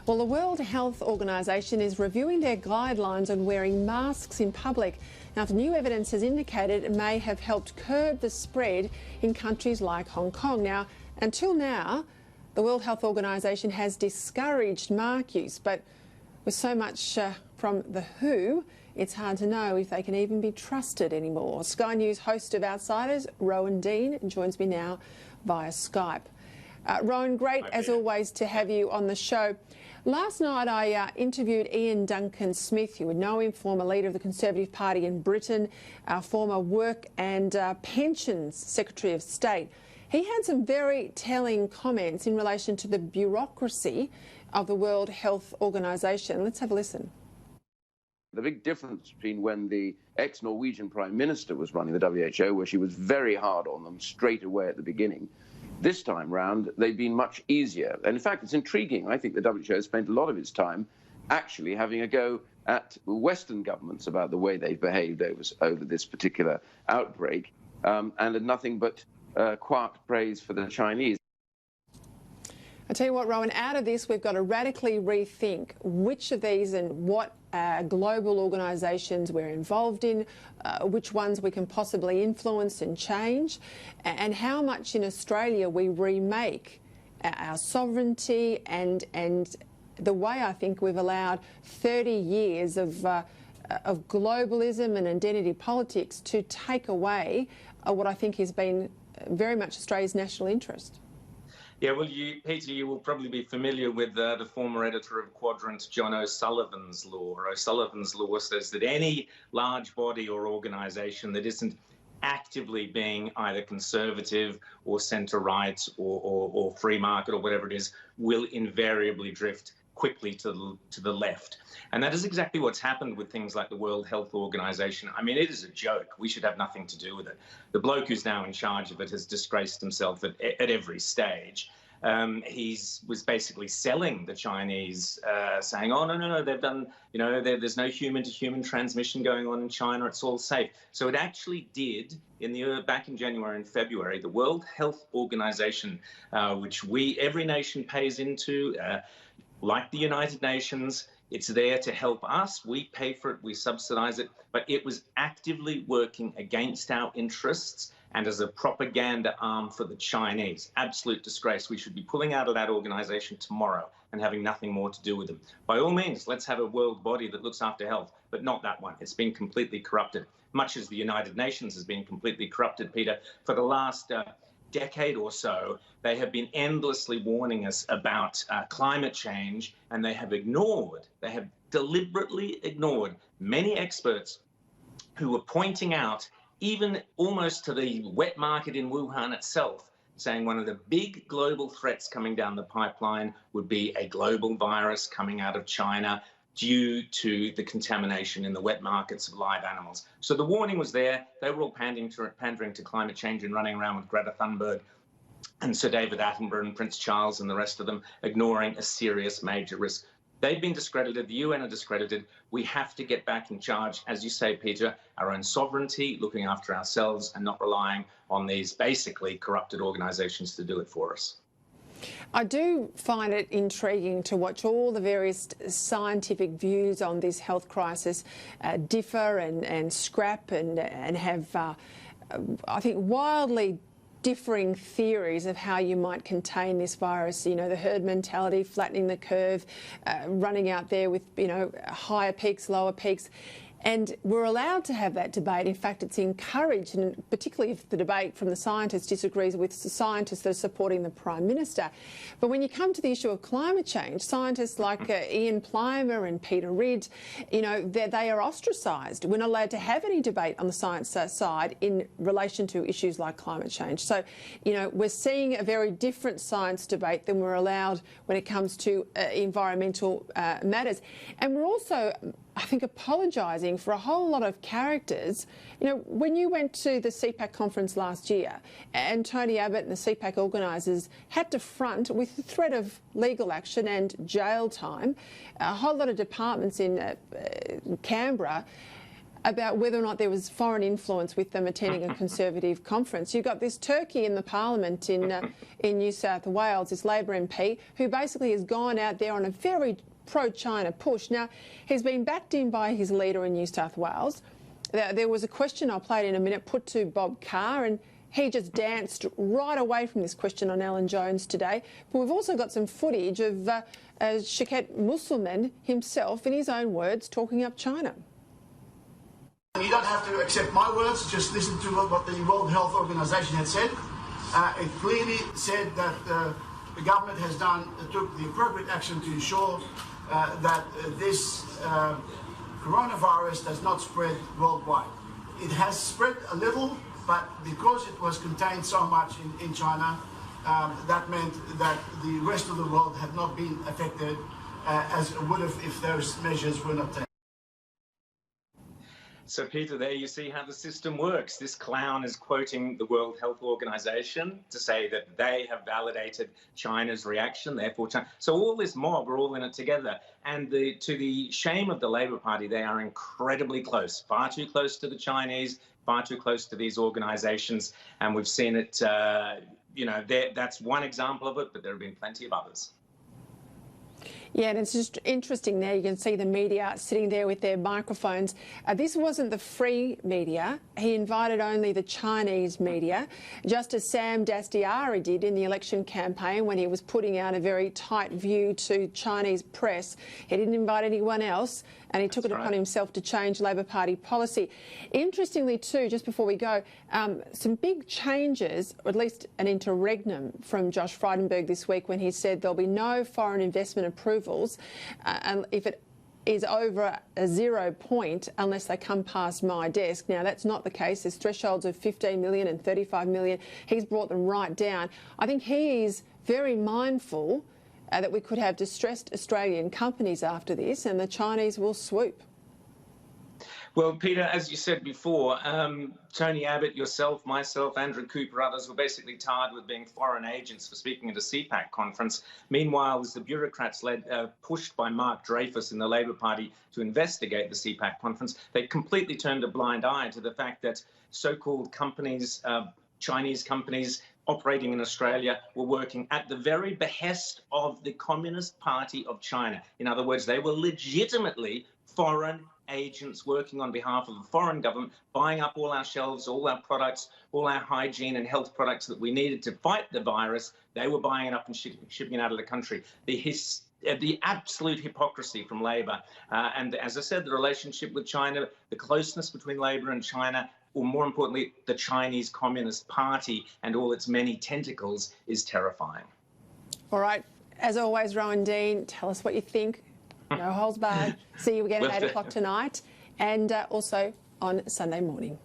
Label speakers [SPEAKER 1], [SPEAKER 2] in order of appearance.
[SPEAKER 1] Well, the World Health Organization is reviewing their guidelines on wearing masks in public after new evidence has indicated it may have helped curb the spread in countries like Hong Kong. Now, until now, the World Health Organization has discouraged mask use, but with so much from the WHO, it's hard to know if they can even be trusted anymore. Sky News host of Outsiders, Rowan Dean, joins me now via Skype. Rowan, great as always to have you on the show. Last night I interviewed Ian Duncan-Smith. You would know him, former leader of the Conservative Party in Britain, former Work and Pensions Secretary of State. He had some very telling comments in relation to the bureaucracy of the World Health Organization. Let's have a listen.
[SPEAKER 2] The big difference between when the ex-Norwegian Prime Minister was running the WHO, where she was very hard on them straight away at the beginning, this time round, they've been much easier. And in fact, it's intriguing. I think the WHO spent a lot of its time actually having a go at Western governments about the way they've behaved over this particular outbreak, and had nothing but quiet praise for the Chinese.
[SPEAKER 1] I tell you what, Rowan, out of this, we've got to radically rethink which of these and what global organisations we're involved in, which ones we can possibly influence and change, and how much in Australia we remake our sovereignty and the way I think we've allowed 30 years of globalism and identity politics to take away what I think has been very much Australia's national interest.
[SPEAKER 3] Yeah, well, Peter, you will probably be familiar with the former editor of Quadrant, John O'Sullivan's Law. O'Sullivan's Law says that any large body or organisation that isn't actively being either conservative or centre-right or free market or whatever it is will invariably drift quickly to the left. And that is exactly what's happened with things like the World Health Organization. I mean, it is a joke. We should have nothing to do with it. The bloke who's now in charge of it has disgraced himself at every stage. He was basically selling the Chinese, saying, oh, no, they've done, there's no human-to-human transmission going on in China. It's all safe. So it actually did, back in January and February, the World Health Organization, which every nation pays into, like the United Nations, it's there to help us. We pay for it, we subsidize it, but it was actively working against our interests and as a propaganda arm for the Chinese. Absolute disgrace. We should be pulling out of that organization tomorrow and having nothing more to do with them. By all means, let's have a world body that looks after health, but not that one. It's been completely corrupted, much as the United Nations has been completely corrupted, Peter. For the last decade or so, they have been endlessly warning us about climate change, and they have deliberately ignored many experts who were pointing out, even almost to the wet market in Wuhan itself, saying one of the big global threats coming down the pipeline would be a global virus coming out of China due to the contamination in the wet markets of live animals. So the warning was there. They were all pandering to climate change and running around with Greta Thunberg and Sir David Attenborough and Prince Charles and the rest of them, ignoring a serious major risk. They've been discredited. The UN are discredited. We have to get back in charge, as you say, Peter, our own sovereignty, looking after ourselves and not relying on these basically corrupted organisations to do it for us.
[SPEAKER 1] I do find it intriguing to watch all the various scientific views on this health crisis differ and scrap and have, I think, wildly differing theories of how you might contain this virus. The herd mentality, flattening the curve, running out there with, higher peaks, lower peaks. And we're allowed to have that debate. In fact, it's encouraged, and particularly if the debate from the scientists disagrees with the scientists that are supporting the Prime Minister. But when you come to the issue of climate change, scientists like Ian Plimer and Peter Ridd, they are ostracised. We're not allowed to have any debate on the science side in relation to issues like climate change. So, we're seeing a very different science debate than we're allowed when it comes to environmental matters. And we're also, I think, apologising for a whole lot of characters. When you went to the CPAC conference last year and Tony Abbott and the CPAC organisers had to front with the threat of legal action and jail time, a whole lot of departments in Canberra about whether or not there was foreign influence with them attending a Conservative conference. You've got this turkey in the Parliament in New South Wales, this Labor MP, who basically has gone out there on a very pro-China push. Now, he's been backed in by his leader in New South Wales. There was a question I'll play it in a minute put to Bob Carr, and he just danced right away from this question on Alan Jones today. But we've also got some footage of Shaukat Musselman himself, in his own words, talking up China.
[SPEAKER 4] You don't have to accept my words, just listen to what the World Health Organization had said. It clearly said that the government has took the appropriate action to ensure that this coronavirus does not spread worldwide. It has spread a little, but because it was contained so much in China, that meant that the rest of the world had not been affected as it would have if those measures were not taken.
[SPEAKER 3] So, Peter, there you see how the system works. This clown is quoting the World Health Organization to say that they have validated China's reaction, therefore China. So all this mob are all in it together. And to the shame of the Labor Party, they are incredibly close, far too close to the Chinese, far too close to these organizations. And we've seen it, that's one example of it, but there have been plenty of others.
[SPEAKER 1] Yeah, and it's just interesting there. You can see the media sitting there with their microphones. This wasn't the free media. He invited only the Chinese media, just as Sam Dastyari did in the election campaign when he was putting out a very tight view to Chinese press. He didn't invite anyone else, and he took it upon himself to change Labor Party policy. Interestingly too, just before we go, some big changes, or at least an interregnum from Josh Frydenberg this week when he said there'll be no foreign investment approvals and if it is over a 0 point unless they come past my desk. Now, that's not the case. There's thresholds of 15 million and 35 million. He's brought them right down. I think he is very mindful that we could have distressed Australian companies after this, and the Chinese will swoop.
[SPEAKER 3] Well, Peter, as you said before, Tony Abbott, yourself, myself, Andrew Cooper, others were basically tarred with being foreign agents for speaking at a CPAC conference. Meanwhile, as the bureaucrats pushed by Mark Dreyfus in the Labor Party to investigate the CPAC conference, they completely turned a blind eye to the fact that so-called companies, Chinese companies operating in Australia, were working at the very behest of the Communist Party of China. In other words, they were legitimately foreign agents working on behalf of the foreign government, buying up all our shelves, all our products, all our hygiene and health products that we needed to fight the virus. They were buying it up and shipping it out of the country. The absolute hypocrisy from Labor. And as I said, the relationship with China, the closeness between Labor and China, or more importantly, the Chinese Communist Party and all its many tentacles, is terrifying. All
[SPEAKER 1] right. As always, Rowan Dean, tell us what you think. No holds barred. See you again at 8 o'clock tonight and also on Sunday morning.